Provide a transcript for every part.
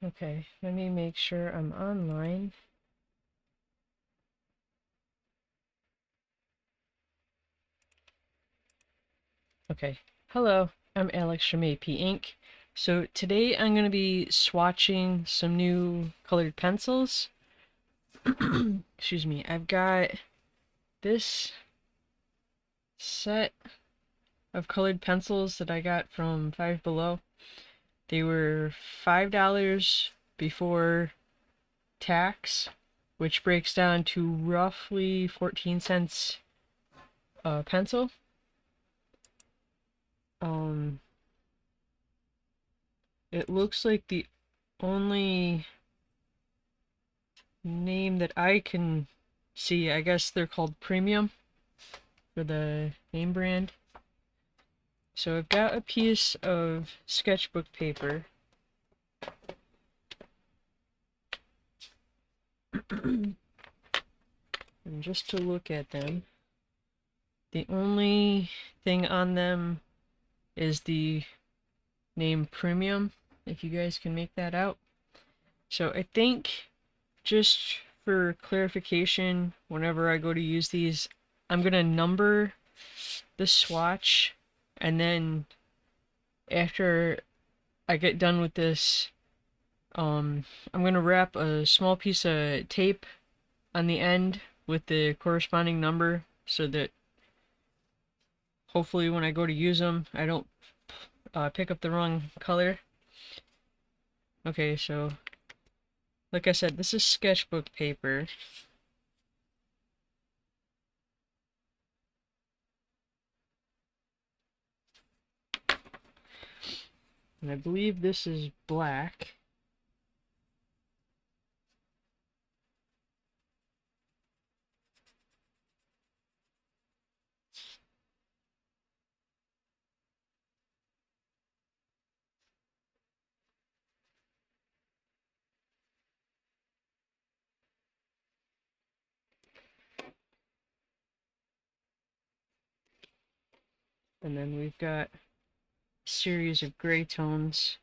Okay, let me make sure I'm online. Okay, hello, I'm Alex from A.P. Ink. So today I'm going to be swatching some new colored pencils. Excuse me, I've got this set of colored pencils that I got from Five Below. They were $5 before tax, which breaks down to roughly 14 cents a pencil. It looks like the only name that I can see, I guess they're called Premium for the name brand. So I've got a piece of sketchbook paper. And just to look at them, the only thing on them is the name Premium, if you guys can make that out. So I think, just for clarification, whenever I go to use these, I'm going to number the swatch, and then after I get done with this, I'm going to wrap a small piece of tape on the end with the corresponding number so that hopefully when I go to use them, I don't pick up the wrong color. Okay, so like I said, this is sketchbook paper. And I believe this is black. And then we've got a series of gray tones.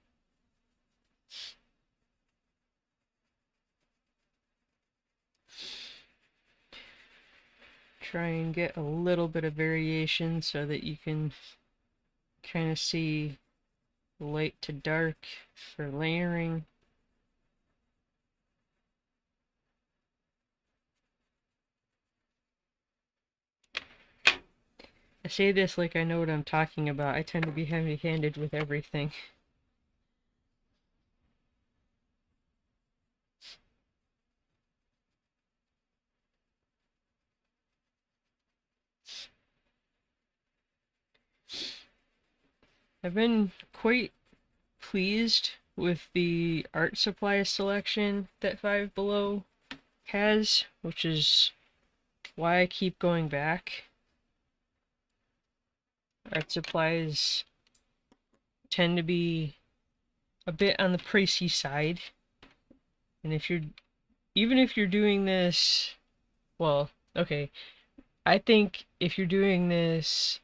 Try and get a little bit of variation so that you can kind of see light to dark for layering. I say this like I know what I'm talking about. I tend to be heavy-handed with everything. I've been quite pleased with the art supply selection that Five Below has, which is why I keep going back. Art supplies tend to be a bit on the pricey side, and even if you're doing this, well, okay, I think if you're doing this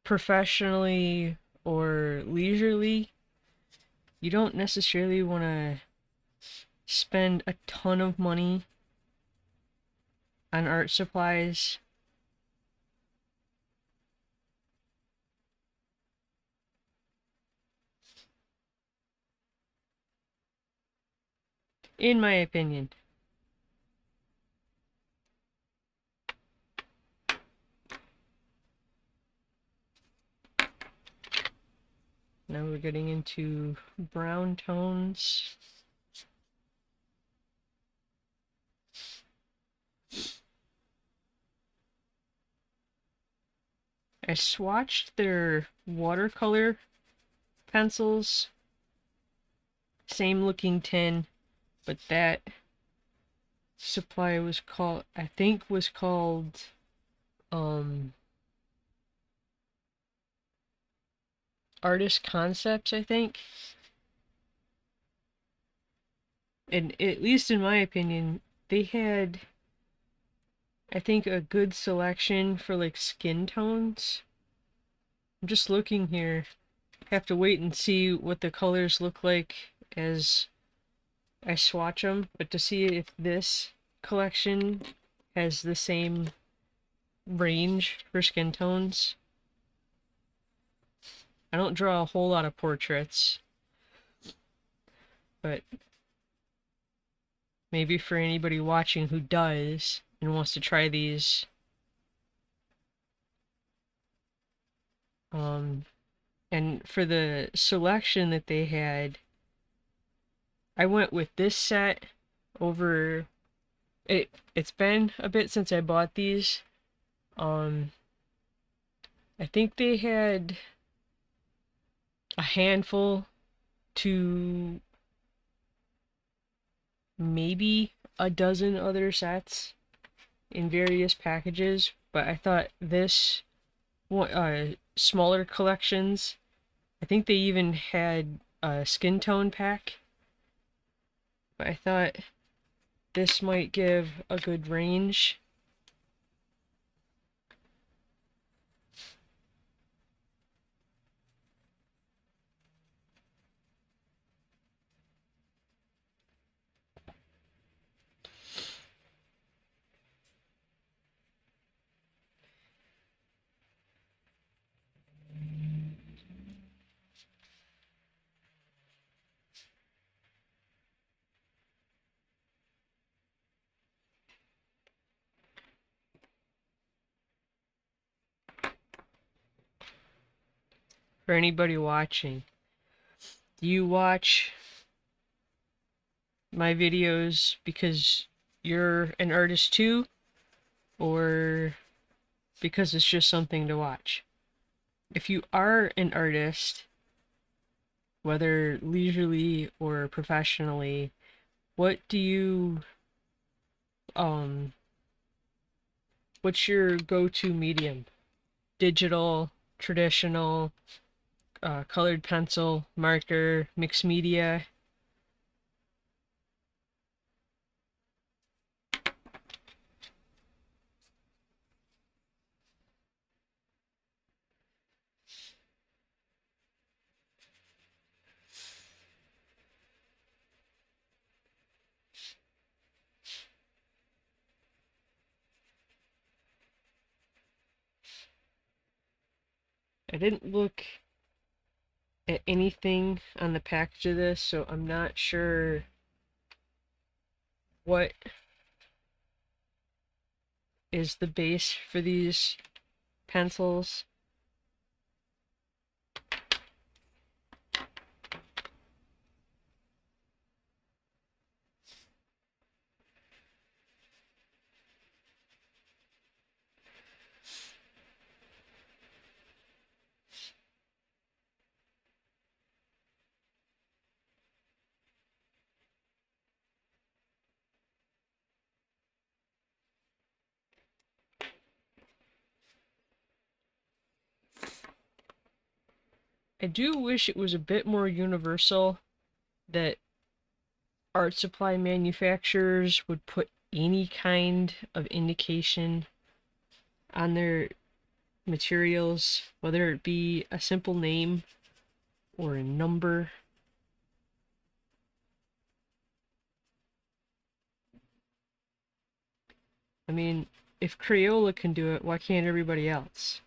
professionally or leisurely, you don't necessarily want to spend a ton of money on art supplies. In my opinion. Now we're getting into brown tones. I swatched their watercolor pencils. Same looking tin, but that supply was called, I think was called, Artist Concepts, I think. And at least in my opinion, they had, I think, a good selection for like skin tones. I'm just looking here. have to wait and see what the colors look like as I swatch them, but to see if this collection has the same range for skin tones. I don't draw a whole lot of portraits, but maybe for anybody watching who does and wants to try these, and for the selection that they had, I went with this set over it. It's been a bit since I bought these. I think they had a handful to maybe a dozen other sets in various packages, but I thought this one, smaller collections, I think they even had a skin tone pack, but I thought this might give a good range. For anybody watching, do you watch my videos because you're an artist too, or because it's just something to watch? If you are an artist, whether leisurely or professionally, what do you um what's your go-to medium? Digital, traditional, colored pencil, marker, mixed media? I didn't look at anything on the package of this, so I'm not sure what is the base for these pencils. I do wish it was a bit more universal, that art supply manufacturers would put any kind of indication on their materials, whether it be a simple name or a number. I mean, if Crayola can do it, why can't everybody else?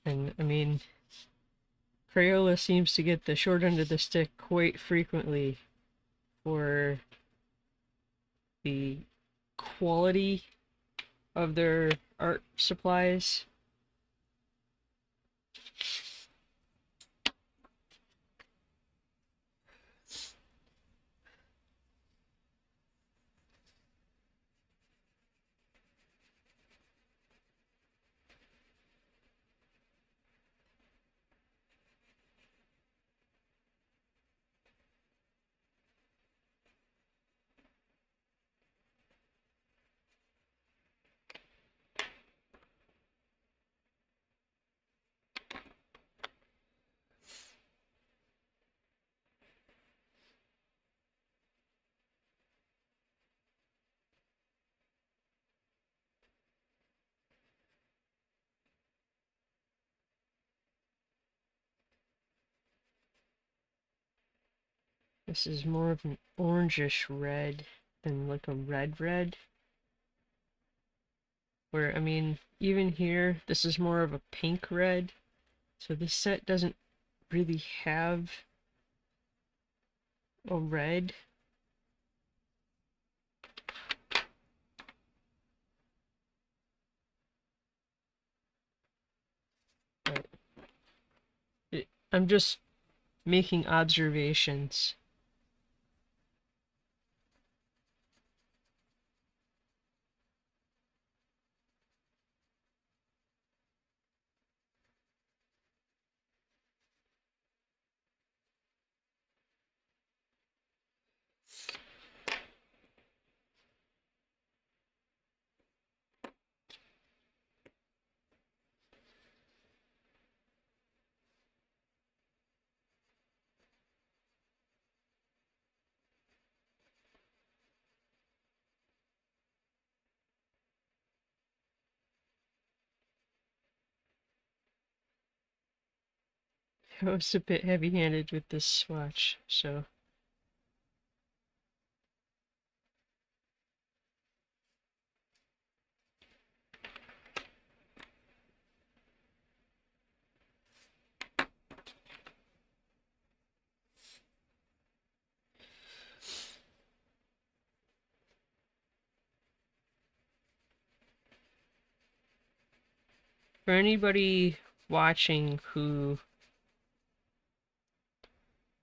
And I mean, Crayola seems to get the short end of the stick quite frequently for the quality of their art supplies. This is more of an orangish red than like a red. Where, I mean, even here, this is more of a pink red. So this set doesn't really have a red. But I'm just making observations. I was a bit heavy-handed with this swatch, so for anybody watching who,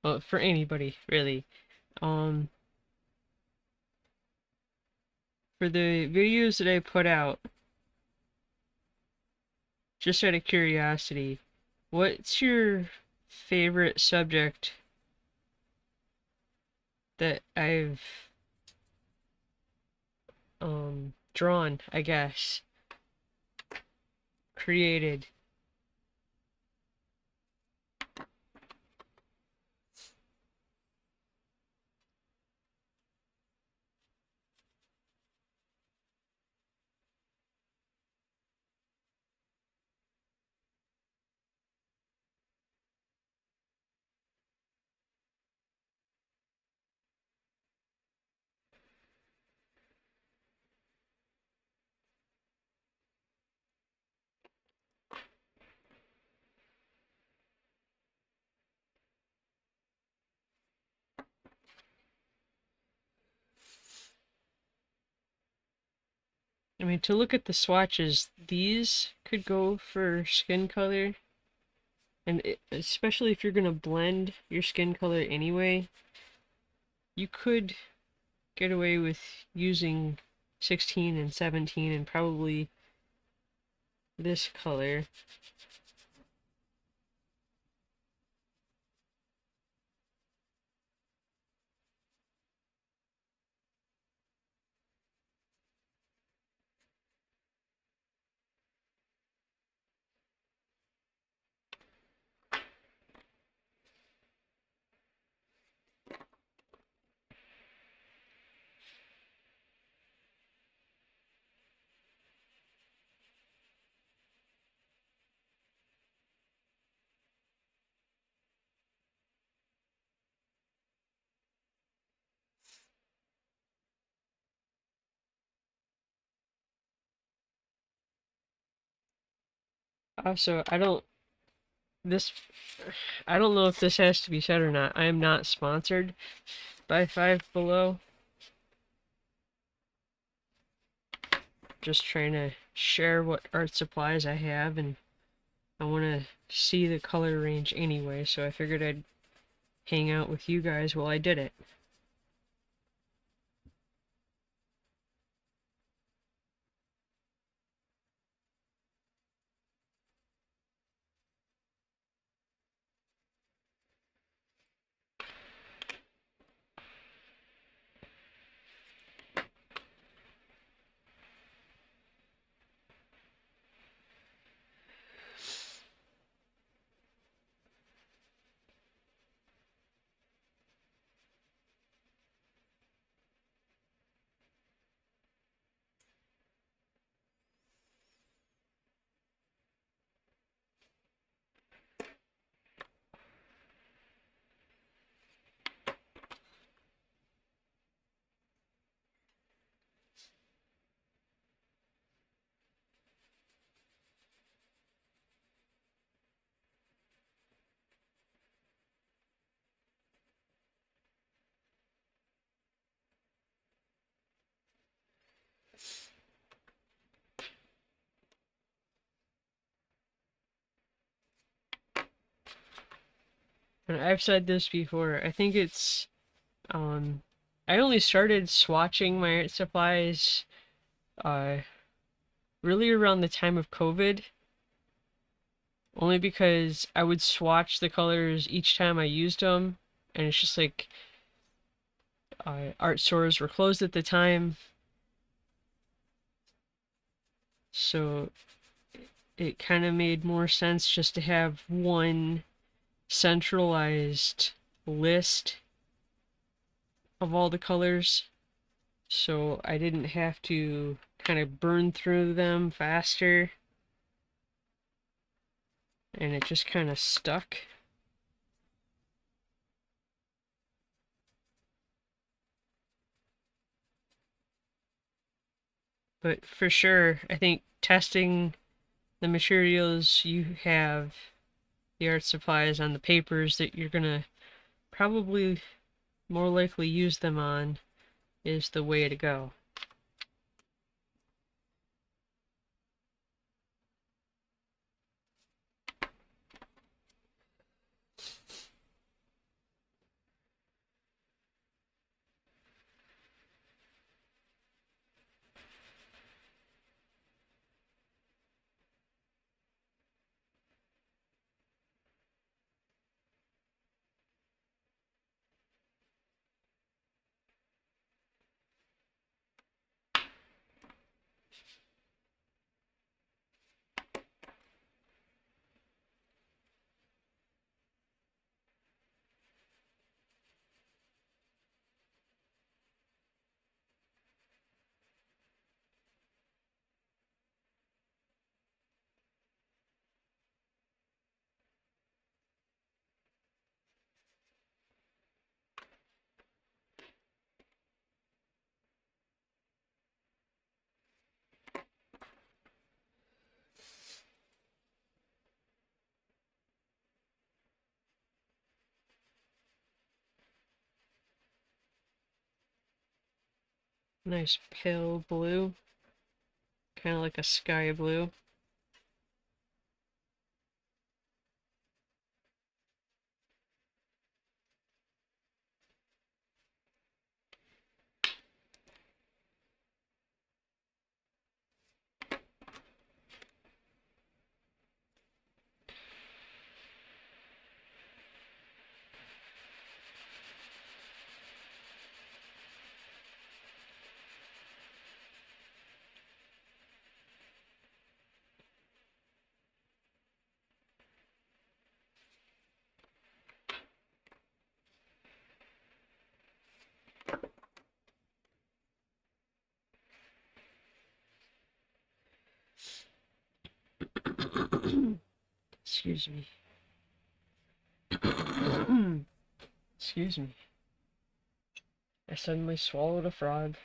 well, for anybody really, um, for the videos that I put out, just out of curiosity, what's your favorite subject that I've drawn, I guess, created? I mean, to look at the swatches, these could go for skin color, and especially if you're gonna blend your skin color anyway, you could get away with using 16 and 17 and probably this color. Also, this I don't know if this has to be said or not. I am not sponsored by Five Below. Just trying to share what art supplies I have, and I want to see the color range anyway, so I figured I'd hang out with you guys while I did it. And I've said this before, I think it's, I only started swatching my art supplies, uh, really around the time of COVID, only because I would swatch the colors each time I used them, and it's just like, art stores were closed at the time, so it kind of made more sense just to have one centralized list of all the colors, so I didn't have to kind of burn through them faster, and it just kind of stuck. But for sure, I think testing the materials you have, the art supplies on the papers that you're gonna probably more likely use them on is the way to go. Nice pale blue, kind of like a sky blue. Excuse me. Excuse me. I suddenly swallowed a frog.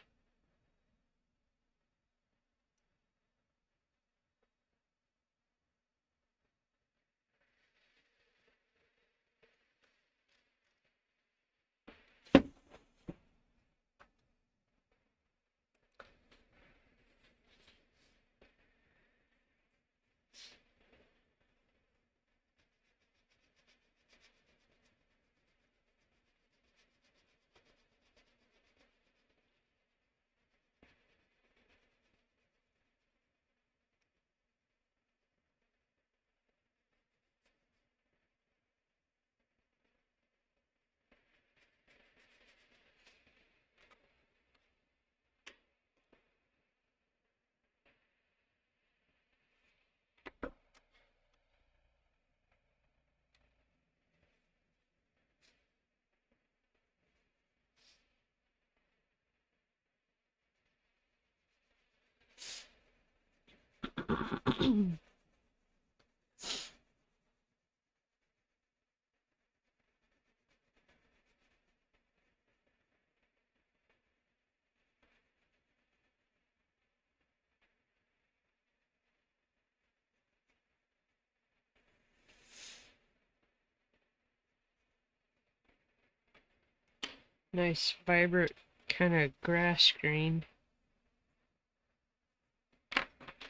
Nice, vibrant, kind of grass green.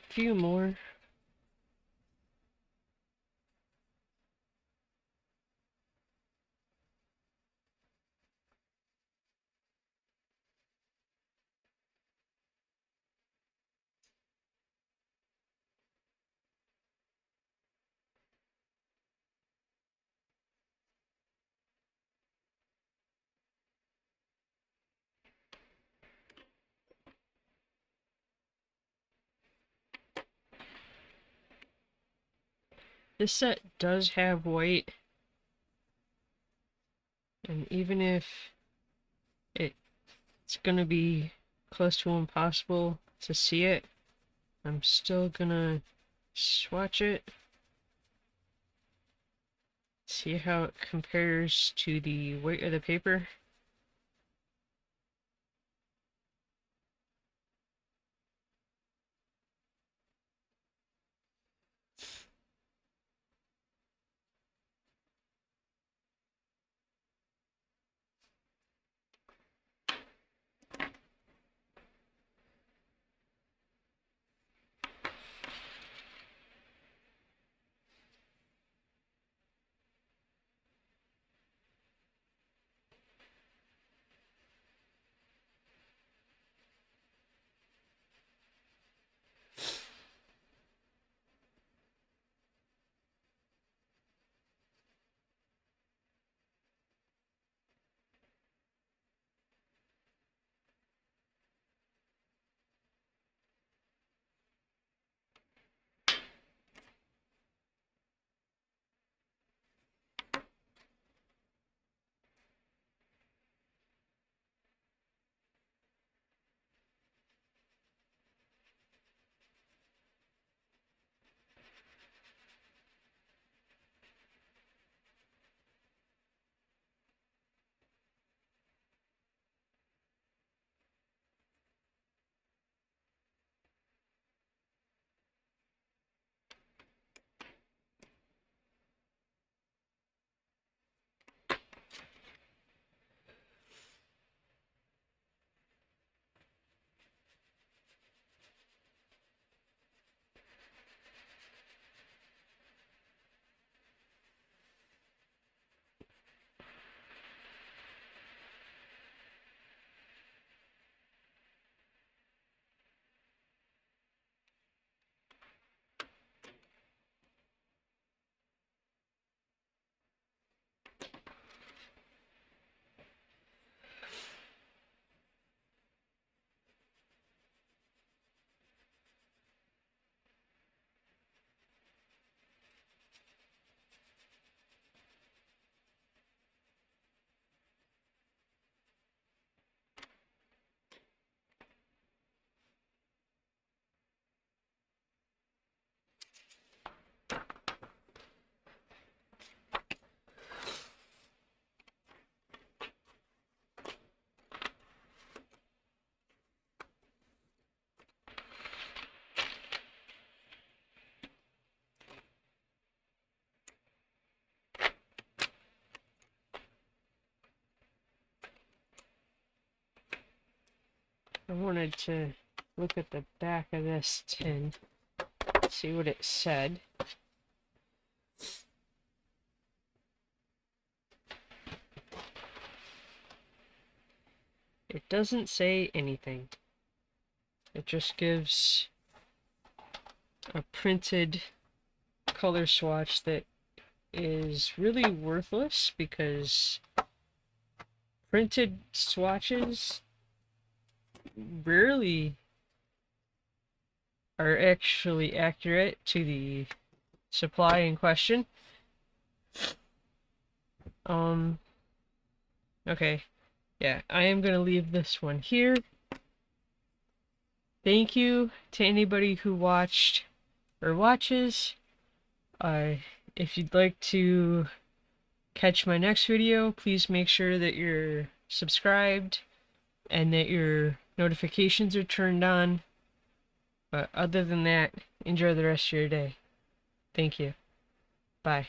Few more. This set does have white, and even if it's gonna be close to impossible to see it, I'm still gonna swatch it, see how it compares to the weight of the paper. I wanted to look at the back of this tin, see what it said. It doesn't say anything. It just gives a printed color swatch that is really worthless because printed swatches rarely are actually accurate to the supply in question. Okay, yeah, I am gonna leave this one here. Thank you to anybody who watched or watches. If you'd like to catch my next video, please make sure that you're subscribed and that your notifications are turned on. But other than that, enjoy the rest of your day. Thank you. Bye.